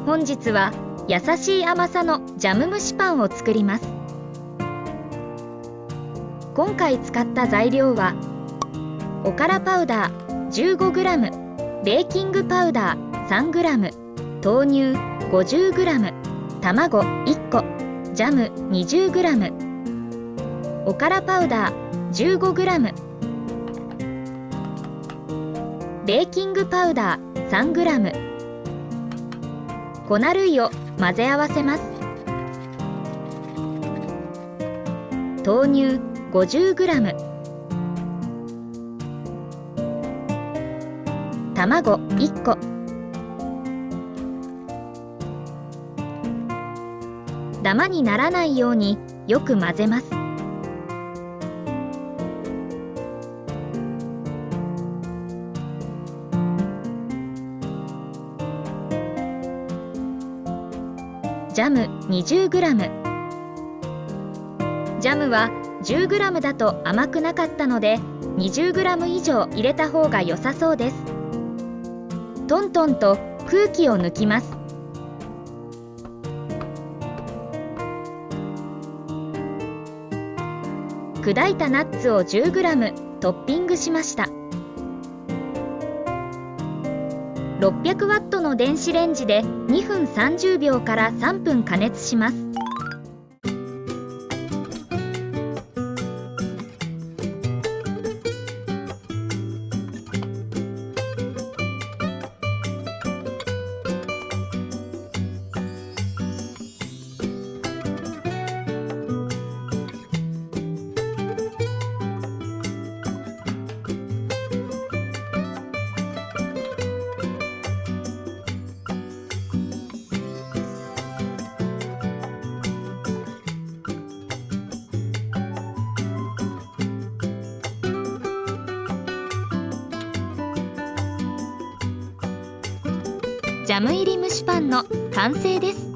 本日は優しい甘さのジャム蒸しパンを作ります。今回使った材料はおからパウダー 15g、 ベーキングパウダー 3g、 豆乳 50g、 卵1個、ジャム 20g、 おからパウダー 15g、 ベーキングパウダー 3g、 粉類を混ぜ合わせます。豆乳 50g、 卵1個、ダマにならないようによく混ぜます。ジャム 20g。 ジャムは 10g だと甘くなかったので 20g 以上入れた方が良さそうです。トントンと空気を抜きます。砕いたナッツを 10g トッピングしました。600ワットの電子レンジで2分30秒から3分加熱します。ジャム入り蒸しパンの完成です。